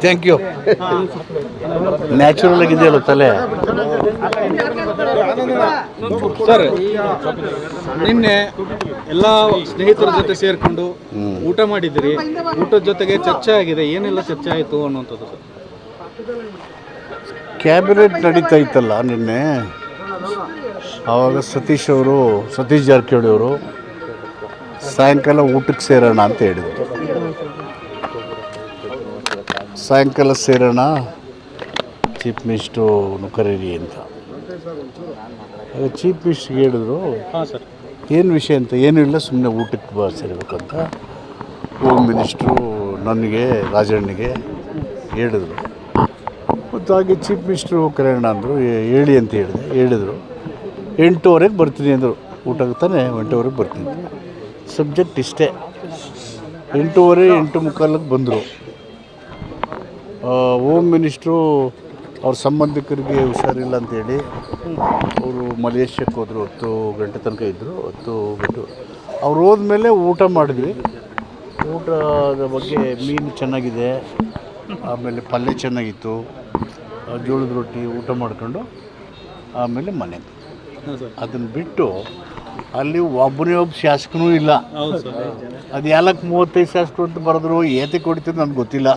Thank you. Natural ಆಗಿದೆಯಲ್ಲ ತಲೆ. Sir, ನಿನ್ನೆ ಎಲ್ಲ ಸ್ನೇಹಿತರ ಜೊತೆ ಸೇರಿಕೊಂಡು ಊಟ ಮಾಡಿದ್ದೀರಿ. ಊಟದ ಜೊತೆಗೆ ಚರ್ಚೆ ಆಗಿದೆ. ಏನೆಲ್ಲ ಚರ್ಚೆ ಆಯಿತು ಅನ್ನುವಂಥದ್ದು ಸರ್? ಕ್ಯಾಬಿನೆಟ್ ನಡೀತಾ ಇತ್ತಲ್ಲ ನಿನ್ನೆ, ಆವಾಗ ಸತೀಶ್ ಜಾರಕಿಹೊಳಿ ಅವರು ಸಾಯಂಕಾಲ ಊಟಕ್ಕೆ ಸೇರೋಣ ಅಂತ ಹೇಳಿದರು. ಸಾಯಂಕಾಲ ಸೇರೋಣ, ಚೀಫ್ ಮಿನಿಸ್ಟ್ರು ಕರೀರಿ ಅಂತ. ಚೀಫ್ ಮಿನಿಸ್ಟ್ರಿಗೆ ಹೇಳಿದ್ರು, ಏನು ವಿಷಯ ಅಂತ. ಏನೂ ಇಲ್ಲ, ಸುಮ್ಮನೆ ಊಟಕ್ಕೆ ಸೇರಬೇಕಂತ ಹೋಮ್ ಮಿನಿಸ್ಟ್ರು ನನಗೆ, ರಾಜಣ್ಣಿಗೆ ಹೇಳಿದ್ರು. ಮತ್ತು ಹಾಗೆ ಚೀಫ್ ಮಿನಿಸ್ಟ್ರು ಕರೆಯೋಣ ಅಂದರು. ಹೇಳಿ ಅಂತ ಹೇಳಿದರು. 8:30 ಬರ್ತೀನಿ ಅಂದರು. ಊಟಕ್ಕೆ ತಾನೇ 8:30 ಬರ್ತೀನಿ. ಸಬ್ಜೆಕ್ಟ್ ಇಷ್ಟೇ. 8:30, 8:45 ಬಂದರು. ಹೋಮ್ ಮಿನಿಸ್ಟ್ರು ಅವ್ರ ಸಂಬಂಧಿಕರಿಗೆ ಹುಷಾರಿಲ್ಲ ಅಂತೇಳಿ ಅವರು ಮಲೇಷ್ಯಾಕ್ಕೆ ಹೋದರು. 10 ಗಂಟೆ ತನಕ ಇದ್ದರು. 10 ಬಿಟ್ಟು ಅವ್ರು ಹೋದ್ಮೇಲೆ ಊಟ ಮಾಡಿದ್ವಿ. ಊಟದ ಬಗ್ಗೆ ಮೀನು ಚೆನ್ನಾಗಿದೆ, ಆಮೇಲೆ ಪಲ್ಯ ಚೆನ್ನಾಗಿತ್ತು, ಜೋಳದ ರೊಟ್ಟಿ ಊಟ ಮಾಡ್ಕೊಂಡು ಆಮೇಲೆ ಮನೆಗೆ. ಅದನ್ನು ಬಿಟ್ಟು ಅಲ್ಲಿ ಒಬ್ಬ ಶಾಸಕನೂ ಇಲ್ಲ. ಅದು ಯಾಲಕ್ಕೆ 35 ಶಾಸಕರು ಅಂತ ಬರೆದ್ರು, ಏತೆ ಕೊಡ್ತಿದ್ದು ನನಗೆ ಗೊತ್ತಿಲ್ಲ.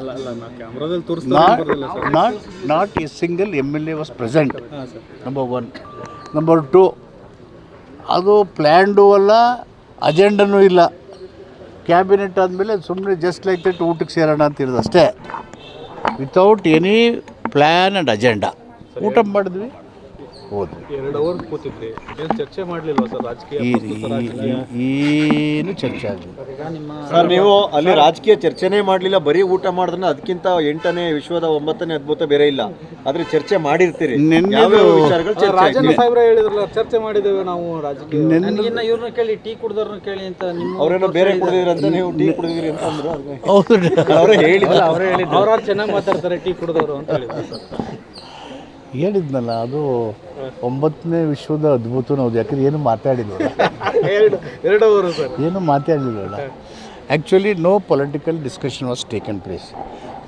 Not A single MLA was present. Number 1. Number 2, ಅದು ಪ್ಲ್ಯಾಂಡು ಅಲ್ಲ, ಅಜೆಂಡನೂ ಇಲ್ಲ. ಕ್ಯಾಬಿನೆಟ್ ಆದಮೇಲೆ ಸುಮ್ಮನೆ ಜಸ್ಟ್ ಲೈಕ್ ದಟ್ ಊಟಕ್ಕೆ ಸೇರೋಣ ಅಂತ ಹೇಳಿದ್ರು ಅಷ್ಟೇ, without any plan and agenda. ಊಟ ಮಾಡಿದ್ವಿ, ಹೋದ್ವಿ. 2 ಅವರ್ ಕೂತಿದ್ರಿ. ಏನು ಚರ್ಚೆ ಮಾಡಲಿಲ್ಲ ಸರ್? ರಾಜಕೀಯ ಏನು ಚರ್ಚೆ ಆಗಲಿಲ್ಲ ಸರ್. ನೀವು ಅಲ್ಲಿ ರಾಜಕೀಯ ಚರ್ಚೆನೇ ಮಾಡಲಿಲ್ಲ, ಬರೀ ಊಟ ಮಾಡಿದ್ರೆ ಅದಕ್ಕಿಂತ 8ನೇ ವಿಶ್ವದ 9ನೇ ಅದ್ಭುತ ಬೇರೆ ಇಲ್ಲ. ಆದ್ರೆ ಚರ್ಚೆ ಮಾಡಿರ್ತೀರಿ. ರಾಜಣ್ಣ ಸಾಹೇಬ್ರ ಹೇಳಿದ್ರಲ್ಲ, ಚರ್ಚೆ ಮಾಡಿದ್ದೇವೆ ನಾವು ರಾಜಕೀಯ. ಇವ್ರನ್ನ ಕೇಳಿ, ಟೀ ಕುಡಿದವ್ರನ್ನ ಕೇಳಿ ಅಂತ. ಅವ್ರೇನೋ ಬೇರೆ ಕುಡಿದಿರಿ ಅಂತ, ನೀವು ಟೀ ಕುಡಿದಿರಿ ಅಂತ ಅಂದ್ರು. ಅವರೇ ಹೇಳಿದ್ರು. ಅವ್ರು ಚೆನ್ನಾಗಿ ಮಾತಾಡ್ತಾರೆ ಟೀ ಕುಡಿದವರು ಅಂತ ಹೇಳಿದ್ರು. ಹೇಳಿದ್ನಲ್ಲ, ಅದು 9ನೇ ವಿಶ್ವದ ಅದ್ಭುತ ನಾವು. ಯಾಕಂದ್ರೆ ಏನು ಮಾತಾಡಿದ್ವಲ್ಲ, 2 ಅವರು ಸರ್, ಏನು ಮಾತಾಡಲಿಲ್ಲಲ್ಲ. Actually no political discussion was taken place.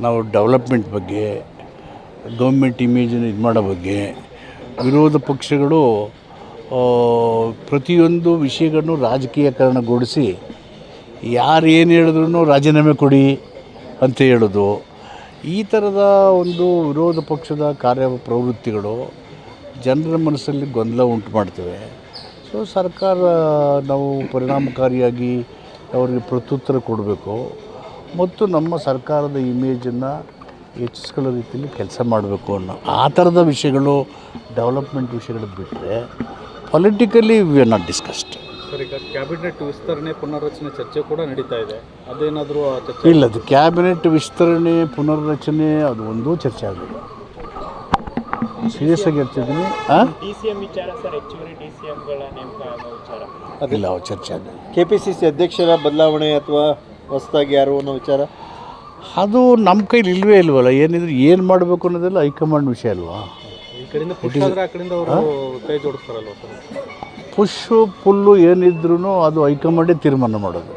ನಾವು ಡೆವಲಪ್ಮೆಂಟ್ ಬಗ್ಗೆ, ಗೌರ್ಮೆಂಟ್ ಇಮೇಜನ್ನು ಇದು ಮಾಡೋ ಬಗ್ಗೆ, ವಿರೋಧ ಪಕ್ಷಗಳು ಪ್ರತಿಯೊಂದು ವಿಷಯಗಳನ್ನು ರಾಜಕೀಯಕರಣಗೊಳಿಸಿ ಯಾರು ಏನು ಹೇಳಿದ್ರು ರಾಜೀನಾಮೆ ಕೊಡಿ ಅಂತ ಹೇಳೋದು, ಈ ಥರದ ಒಂದು ವಿರೋಧ ಪಕ್ಷದ ಪ್ರವೃತ್ತಿಗಳು ಜನರ ಮನಸ್ಸಲ್ಲಿ ಗೊಂದಲ ಉಂಟು ಮಾಡ್ತವೆ. ಸೊ ಸರ್ಕಾರ ನಾವು ಪರಿಣಾಮಕಾರಿಯಾಗಿ ಅವರಿಗೆ ಪ್ರತ್ಯುತ್ತರ ಕೊಡಬೇಕು ಮತ್ತು ನಮ್ಮ ಸರ್ಕಾರದ ಇಮೇಜನ್ನು ಹೆಚ್ಚಿಸ್ಕೊಳ್ಳೋ ರೀತಿಯಲ್ಲಿ ಕೆಲಸ ಮಾಡಬೇಕು ಅನ್ನೋ ಆ ಥರದ ವಿಷಯಗಳು, ಡೆವಲಪ್ಮೆಂಟ್ ವಿಷಯಗಳು ಬಿಟ್ಟರೆ politically we are not discussed. Sir, ಈಗ ಕ್ಯಾಬಿನೆಟ್ ವಿಸ್ತರಣೆ ಪುನರ್ರಚನೆ ಚರ್ಚೆ ಕೂಡ ನಡೀತಾ ಇದೆ. ಅದೇನಾದರೂ ಚರ್ಚೆ? ಇಲ್ಲ, ಅದು ಕ್ಯಾಬಿನೆಟ್ ವಿಸ್ತರಣೆ ಪುನರ್ರಚನೆ ಅದು ಒಂದೂ ಚರ್ಚೆ ಆಗಲಿಲ್ಲ. ಸೀರಿಯಸ್ ಆಗಿ ಹೇಳ್ತಿದ್ದೀನಿ. ಇಲ್ಲ, ಚರ್ಚೆ ಆಗಲಿಲ್ಲ. KPCC ಅಧ್ಯಕ್ಷರ ಬದಲಾವಣೆ ಅಥವಾ ಹೊಸದಾಗಿ ಯಾರು ಅನ್ನೋ ವಿಚಾರ ಅದು ನಮ್ಮ ಕೈಲಿ ಇಲ್ವೇ ಇಲ್ವಲ್ಲ. ಏನಿದ್ರು ಏನು ಮಾಡಬೇಕು ಅನ್ನೋದೆಲ್ಲ ಹೈಕಮಾಂಡ್ ವಿಷಯ ಅಲ್ವಾ. ಈ ಕಡೆಯಿಂದ ಪುಷ್ ಆದರೆ ಆ ಕಡೆಯಿಂದ ಅವರು ಕೈ ಜೋಡಿಸ್ತಾರಲ್ವ ಸರ್? ಪುಷು ಪುಲ್ಲು ಏನಿದ್ರು ಅದು ಹೈಕಮಾಂಡೇ ತೀರ್ಮಾನ ಮಾಡೋದು.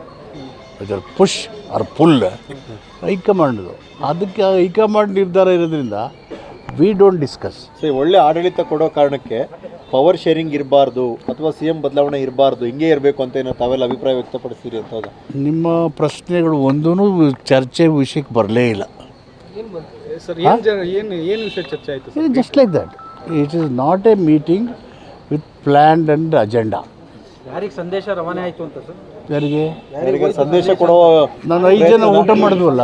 ಇದರ ಪುಷ್ ಆರ್ ಪುಲ್ ಹೈಕಮಾಂಡ್ದು. ಅದಕ್ಕೆ ಹೈಕಮಾಂಡ್ ನಿರ್ಧಾರ ಇರೋದ್ರಿಂದ ವಿ ಡೋಂಟ್ ಡಿಸ್ಕಸ್. ಸರಿ, ಒಳ್ಳೆ ಆಡಳಿತ ಕೊಡೋ ಕಾರಣಕ್ಕೆ ಪವರ್ ಶೇರಿಂಗ್ ಇರಬಾರ್ದು ಅಥವಾ CM ಬದಲಾವಣೆ ಇರಬಾರ್ದು, ಹಿಂಗೆ ಇರಬೇಕು ಅಂತ ಏನೋ ತಾವೆಲ್ಲ ಅಭಿಪ್ರಾಯ ವ್ಯಕ್ತಪಡಿಸ್ತೀರಿ ಅಂತ? ಹೌದಾ? ನಿಮ್ಮ ಪ್ರಶ್ನೆಗಳು ಒಂದೂ ಚರ್ಚೆ ವಿಷಯಕ್ಕೆ ಬರಲೇ ಇಲ್ಲ ಸರ್. ಏನು ವಿಷಯ ಚರ್ಚೆ ಆಯಿತು? Just like that. It is not A meeting with planned and agenda. ಯಾರಿಗೆ ಸಂದೇಶ ರವಾನೆ ಆಯಿತು ಅಂತ ಸರ್? ಯಾರಿಗೆ ಸಂದೇಶ ಕೊಡೋ? ನಾನು 5 ಜನ ಊಟ ಮಾಡಿದ್ವಲ್ಲ,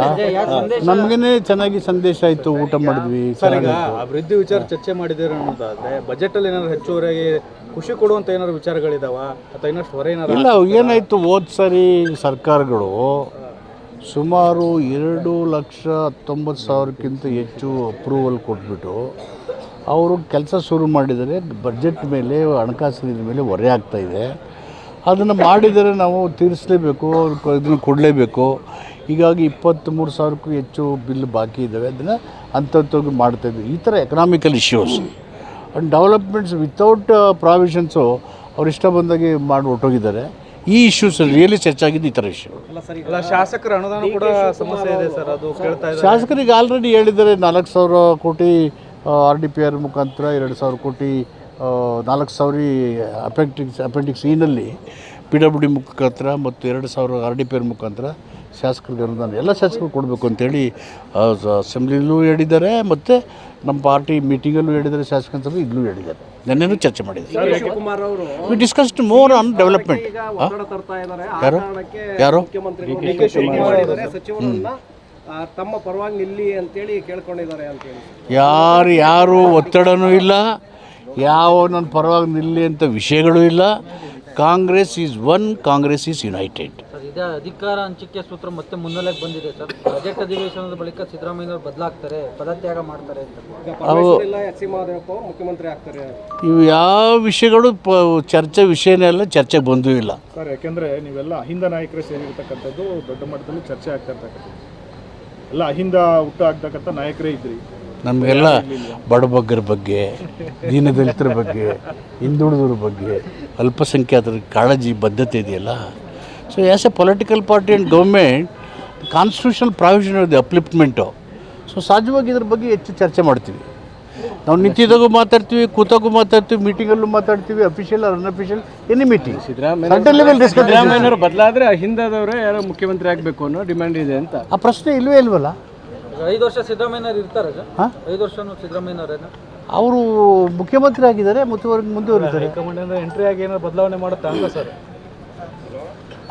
ನಮಗೇನೆ ಚೆನ್ನಾಗಿ ಸಂದೇಶ ಆಯಿತು. ಊಟ ಮಾಡಿದ್ವಿ. ಸರ್, ಈಗ ಅಭಿವೃದ್ಧಿ ವಿಚಾರ ಚರ್ಚೆ ಮಾಡಿದ್ದೀರ ಅನ್ನೋದಾದರೆ ಬಜೆಟಲ್ಲಿ ಏನಾದ್ರು ಹೆಚ್ಚುವರೆಗೆ ಖುಷಿ ಕೊಡುವಂಥ ಏನಾದ್ರು ವಿಚಾರಗಳಿದಾವ ಅಥವಾ ಇನ್ನಷ್ಟು ಹೊರ ಏನಾರು? ಇಲ್ಲ, ಏನಾಯಿತು, ಹೋದ ಸಾರಿ ಸರ್ಕಾರಗಳು ಸುಮಾರು 2,19,000ಕ್ಕಿಂತ ಹೆಚ್ಚು ಅಪ್ರೂವಲ್ ಕೊಟ್ಬಿಟ್ಟು ಅವರು ಕೆಲಸ ಶುರು ಮಾಡಿದರೆ ಬಜೆಟ್ ಮೇಲೆ, ಹಣಕಾಸಿನ ಮೇಲೆ ಹೊರೆ ಆಗ್ತಾಯಿದೆ. ಅದನ್ನು ಮಾಡಿದರೆ ನಾವು ತೀರಿಸಲೇಬೇಕು, ಇದನ್ನು ಕೊಡಲೇಬೇಕು. ಹೀಗಾಗಿ 23,000ಕ್ಕೂ ಹೆಚ್ಚು ಬಿಲ್ ಬಾಕಿ ಇದ್ದಾವೆ. ಅದನ್ನು ಅಂಥದ್ದು ಮಾಡ್ತಾಯಿದ್ವಿ. ಈ ಥರ economical issues and developments without provisions ಅವ್ರು ಇಷ್ಟ ಬಂದಾಗೆ ಮಾಡಿ ಹೊಟ್ಟೋಗಿದ್ದಾರೆ. ಈ ಇಶ್ಯೂಸ್ ರಿಯಲಿ ಚರ್ಚೆ ಆಗಿದ್ದು ಈ ಥರ ಇಶ್ಯೂ. ಅಲ್ಲ ಶಾಸಕರ ಅನುದಾನ ಕೂಡ ಸಮಸ್ಯೆ ಇದೆ ಸರ್, ಅದು ಕೇಳ್ತಾ ಇದ್ದಾರೆ. ಶಾಸಕರಿಗೆ ಆಲ್ರೆಡಿ ಹೇಳಿದ್ದಾರೆ 4,000 ಕೋಟಿ RDPR ಮುಖಾಂತರ, 2,000 ಕೋಟಿ 4,000 ಅಪೆಂಡಿಕ್ಸ್ ಇನಲ್ಲಿ PWD ಮುಖಾಂತರ ಮತ್ತು 2,000 RDPR ಮುಖಾಂತರ ಶಾಸಕರಿಗೆ ಅನುದಾನ ಎಲ್ಲ ಶಾಸಕರು ಕೊಡಬೇಕು ಅಂತೇಳಿ ಅಸೆಂಬ್ಲಿಲೂ ಹೇಳಿದ್ದಾರೆ ಮತ್ತು ನಮ್ಮ ಪಾರ್ಟಿ ಮೀಟಿಂಗಲ್ಲೂ ಹೇಳಿದ್ದಾರೆ, ಶಾಸಕ ಸಭೆ ಇಲ್ಲೂ ಹೇಳಿದ್ದಾರೆ, ನೆನ್ನೆನೂ ಚರ್ಚೆ ಮಾಡಿದ್ದಾರೆ. We discussed more on development. ಯಾರು ತಮ್ಮ ಪರವಾಗಿ ನಿಲ್ಲಿ ಅಂತೇಳಿ ಕೇಳ್ಕೊಂಡಿದ್ದಾರೆ ಅಂತೇಳಿ. ಯಾರು ಒತ್ತಡನೂ ಇಲ್ಲ, ಯಾವ ನನ್ನ ಪರವಾಗಿ ನಿಲ್ಲಿ ಅಂತ ವಿಷಯಗಳೂ ಇಲ್ಲ. Congress is one, Congress is United. Sir, ಇದೇ ಅಧಿಕಾರ ಹಂಚಿಕೆ ಸೂತ್ರ ಮತ್ತೆ ಮುನ್ನೆಲೆಗೆ ಬಂದಿದೆ ಸರ್. ಬಜೆಟ್ ಅಧಿವೇಶನದ ಬಳಿಕ ಸಿದ್ದರಾಮಯ್ಯನವರು ಬದಲಾಗ್ತಾರೆ, ಪದತ್ಯಾಗ ಮಾಡ್ತಾರೆ ಅಂತ. ಎಚ್ ಸಿ ಮಹದೇವಪ್ಪ ಮುಖ್ಯಮಂತ್ರಿ ಆಗ್ತಾರೆ. ಇವು ಯಾವ ವಿಷಯಗಳು ಚರ್ಚೆ ವಿಷಯನೇ ಅಲ್ಲ, ಚರ್ಚೆಗೆ ಬಂದೂ ಇಲ್ಲ ಸರ್. ಯಾಕೆಂದರೆ ನೀವೆಲ್ಲ ಅಹಿಂದ ನಾಯಕರೇ ಸೇರಿರ್ತಕ್ಕಂಥದ್ದು ದೊಡ್ಡ ಮಟ್ಟದಲ್ಲಿ ಚರ್ಚೆ ಆಗ್ತಾ ಇರ್ತಕ್ಕಂಥದ್ದು. ಎಲ್ಲ ಅಹಿಂದ ಹುಟ್ಟು ಆಗ್ತಕ್ಕಂಥ ನಾಯಕರೇ ಇದ್ರಿ. ನಮಗೆಲ್ಲ ಬಡಬಗ್ಗರ ಬಗ್ಗೆ, ದೀನದಲಿತರ ಬಗ್ಗೆ, ಹಿಂದುಳಿದವ್ರ ಬಗ್ಗೆ, ಅಲ್ಪಸಂಖ್ಯಾತರ ಕಾಳಜಿ ಬದ್ಧತೆ ಇದೆಯಲ್ಲ. So as A political party and government constitutional provision ಇದೆ ಅಪ್ಲಿಫ್ಟ್ಮೆಂಟು. ಸೊ ಸಹಜವಾಗಿ ಇದ್ರ ಬಗ್ಗೆ ಹೆಚ್ಚು ಚರ್ಚೆ ಮಾಡ್ತೀವಿ. ನಾವು ನಿಂತಿದ್ದಾಗೂ ಮಾತಾಡ್ತೀವಿ, ಕೂತಾಗೂ ಮಾತಾಡ್ತೀವಿ, ಮೀಟಿಂಗಲ್ಲೂ ಮಾತಾಡ್ತೀವಿ, official or unofficial any meeting. ಸಿದ್ದರಾಮಯ್ಯನವರು ಬದಲಾದ್ರೆ ಅಹಿಂದದವರೇ ಯಾರೋ ಮುಖ್ಯಮಂತ್ರಿ ಆಗಬೇಕು ಅನ್ನೋ ಡಿಮ್ಯಾಂಡ್ ಇದೆ ಅಂತ. ಆ ಪ್ರಶ್ನೆ ಇಲ್ವೇ ಇಲ್ವಲ್ಲ. 5 ವರ್ಷ ಸಿದ್ದರಾಮಯ್ಯನವರು ಇರ್ತಾರೆ ಸರ್. 5 ವರ್ಷನೂ ಸಿದ್ದರಾಮಯ್ಯನವರೇನ ಅವರು ಮುಖ್ಯಮಂತ್ರಿ ಆಗಿದ್ದಾರೆ, ಮುಂದುವರಿತಾರೆ. ಹೈಕಮಾಂಡ್ ಎಂಟ್ರಿ ಆಗಿ ಏನಾದ್ರು ಬದಲಾವಣೆ ಮಾಡುತ್ತಾ ಅಂತ ಸರ್?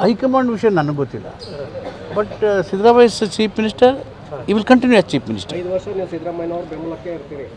ಹೈಕಮಾಂಡ್ ವಿಷಯ ನನಗೆ ಗೊತ್ತಿಲ್ಲ. ಬಟ್ ಸಿದ್ದರಾಮಯ್ಯ ಚೀಫ್ ಮಿನಿಸ್ಟರ್, ಈ will continue as chief minister. 5 ವರ್ಷ ನೀವು ಸಿದ್ದರಾಮಯ್ಯನವ್ರ ಬೆಂಬಲಕ್ಕೆ ಇರ್ತೀರಿ.